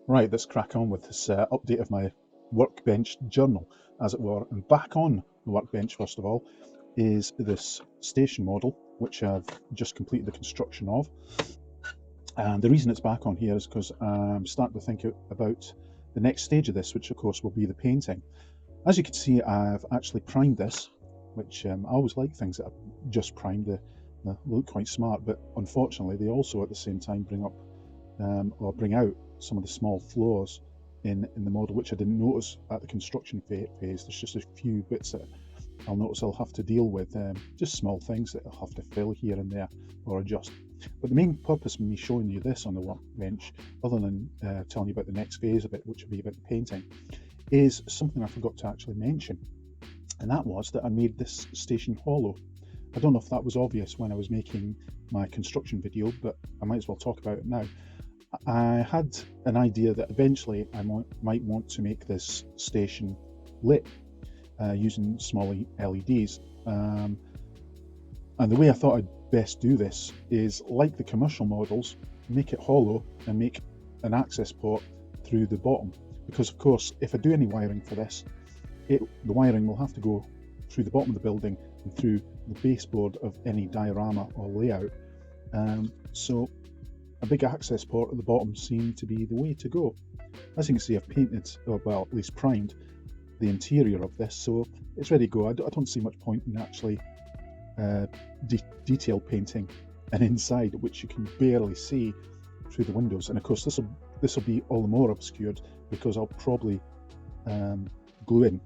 Right, let's crack on with this update of my Workbench journal, as it were. And back on the Workbench, first of all, is this station model, which I've just completed the construction of. And the reason it's back on here is because I'm starting to think about the next stage of this, which of course will be the painting. As you can see, I've actually primed this, which I always like things that are just primed. They look quite smart, but unfortunately they also at the same time bring up or bring out some of the small flaws in the model, which I didn't notice at the construction phase. There's just a few bits that I'll notice I'll have to deal with, just small things that I'll have to fill here and there or adjust. But the main purpose of me showing you this on the Workbench, other than telling you about the next phase of it, which will be about the painting, is something I forgot to actually mention, and that was that I made this station hollow. I don't know if that was obvious when I was making my construction video, but I might as well talk about it now. I had an idea that eventually I might want to make this station lit using small LEDs. And the way I thought I'd best do this is, like the commercial models, make it hollow and make an access port through the bottom. Because of course, if I do any wiring for this, the wiring will have to go through the bottom of the building and through the baseboard of any diorama or layout. So a big access port at the bottom seemed to be the way to go. As you can see, I've painted, or well, at least primed, the interior of this, so it's ready to go. I don't see much point in actually detail painting an inside, which you can barely see through the windows. And of course, this will be all the more obscured because I'll probably glue in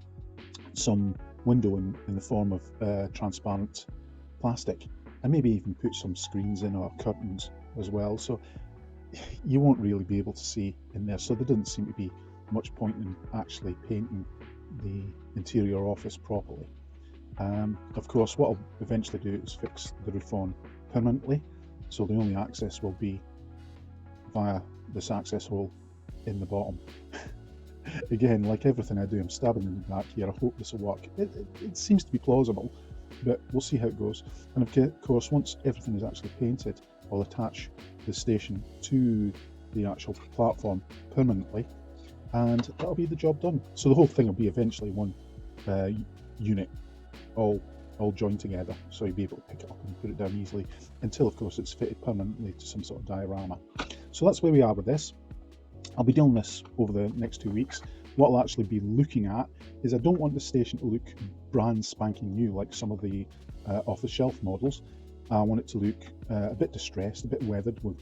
some window in the form of transparent plastic, and maybe even put some screens in or curtains as well, so you won't really be able to see in there. So there didn't seem to be much point in actually painting the interior office properly. Of course, what I'll eventually do is fix the roof on permanently, so the only access will be via this access hole in the bottom. Again, like everything I do, I'm stabbing in the dark here. I hope this will work. It seems to be plausible, but we'll see how it goes. And of course, once everything is actually painted, I'll attach the station to the actual platform permanently, and that'll be the job done. So the whole thing will be eventually one unit, all joined together, so you'll be able to pick it up and put it down easily, until of course it's fitted permanently to some sort of diorama. So that's where we are with this. I'll be doing this over the next 2 weeks. What I'll actually be looking at is, I don't want the station to look brand spanking new like some of the off-the-shelf models. I want it to look a bit distressed, a bit weathered with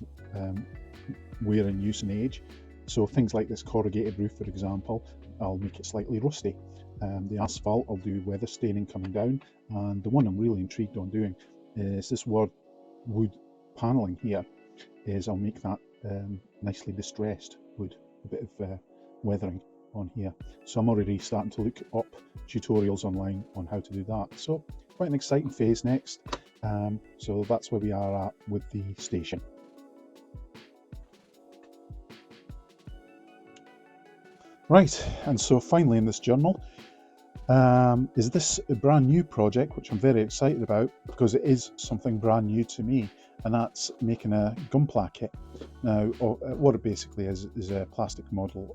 wear and use and age. So things like this corrugated roof, for example, I'll make it slightly rusty. The asphalt, I'll do weather staining coming down, and the one I'm really intrigued on doing is this wood panelling here. I'll make that nicely distressed wood, a bit of weathering on here. So I'm already starting to look up tutorials online on how to do that. So quite an exciting phase next. So that's where we are at with the station. Right, and so finally in this journal is this a brand new project, which I'm very excited about because it is something brand new to me, and that's making a gunpla kit. Now, what it basically is a plastic model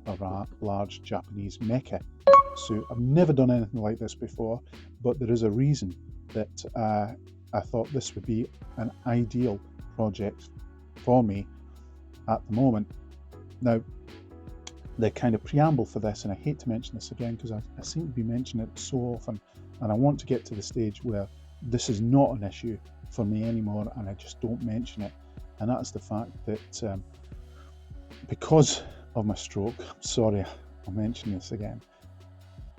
of a large Japanese mecha. So I've never done anything like this before, but there is a reason that I thought this would be an ideal project for me at the moment. Now, the kind of preamble for this, and I hate to mention this again because I seem to be mentioning it so often, and I want to get to the stage where this is not an issue for me anymore and I just don't mention it, and that is the fact that because of my stroke, sorry I'll mention this again,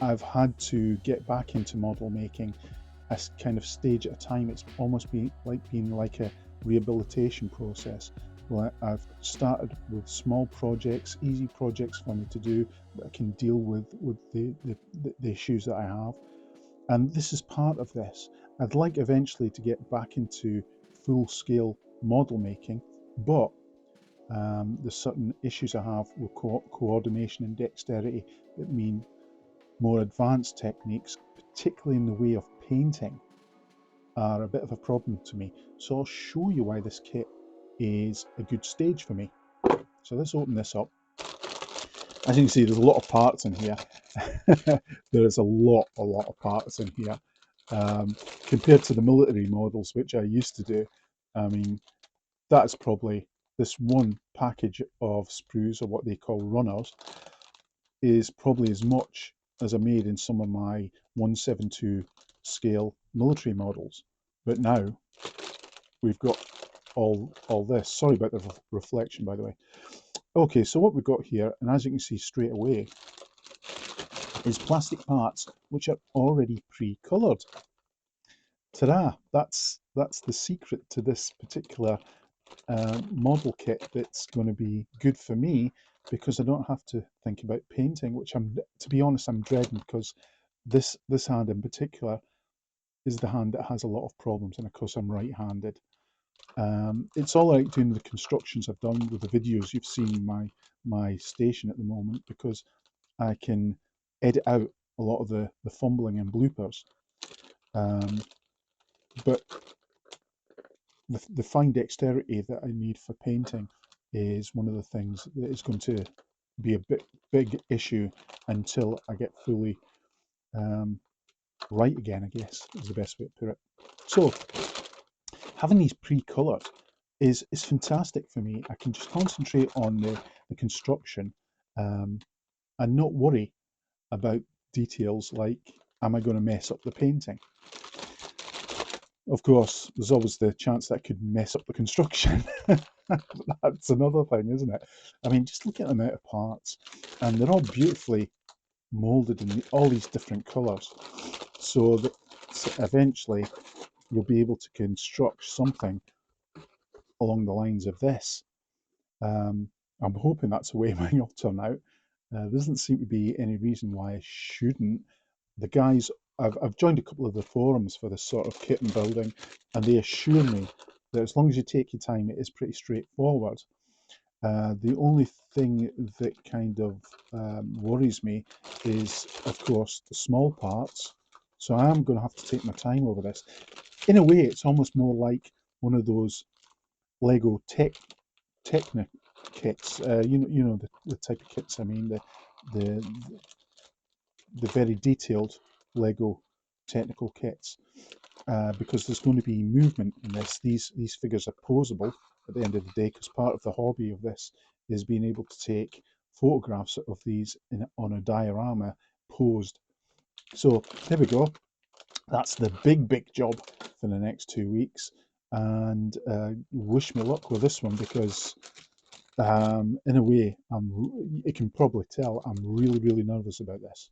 I've had to get back into model making a kind of stage at a time. It's almost been like a rehabilitation process. Well, I've started with small projects, easy projects for me to do that I can deal with the issues that I have. And this is part of this. I'd like eventually to get back into full-scale model making, but there's certain issues I have with coordination and dexterity that mean more advanced techniques, particularly in the way of painting, are a bit of a problem to me. So I'll show you why this kit is a good stage for me. So let's open this up. As you can see, there's a lot of parts in here. There is a lot of parts in here. Compared to the military models, which I used to do, I mean, that's probably this one package of sprues, or what they call runners, is probably as much as I made in some of my 1/72 scale military models. But now we've got all this. Sorry about the reflection, by the way. Okay, so what we've got here, and as you can see straight away, is plastic parts which are already pre-coloured. Ta-da! That's the secret to this particular model kit that's going to be good for me, because I don't have to think about painting, which to be honest, I'm dreading, because this hand in particular is the hand that has a lot of problems, and of course I'm right-handed. It's all right doing the constructions I've done with the videos you've seen my station at the moment, because I can edit out a lot of the fumbling and bloopers. But the fine dexterity that I need for painting is one of the things that is going to be a big issue until I get fully right again, I guess is the best way to put it. So having these pre-colored is fantastic for me. I can just concentrate on the construction and not worry about details like, am I going to mess up the painting? Of course, there's always the chance that I could mess up the construction. That's another thing, isn't it? I mean, just look at the amount of parts, and they're all beautifully molded in all these different colours, so that eventually you'll be able to construct something along the lines of this. I'm hoping that's the way mine will turn out. There doesn't seem to be any reason why I shouldn't. The guys, I've joined a couple of the forums for this sort of kit and building, and they assure me that as long as you take your time, it is pretty straightforward. The only thing that kind of worries me is, of course, the small parts. So I am going to have to take my time over this. In a way, it's almost more like one of those Lego Technic kits. You know the type of kits I mean, the the very detailed Lego technical kits. Because there's going to be movement in this. These figures are posable at the end of the day, because part of the hobby of this is being able to take photographs of these on a diorama posed. So there we go. That's the big job for the next 2 weeks, and wish me luck with this one, because in a way, you can probably tell I'm really nervous about this.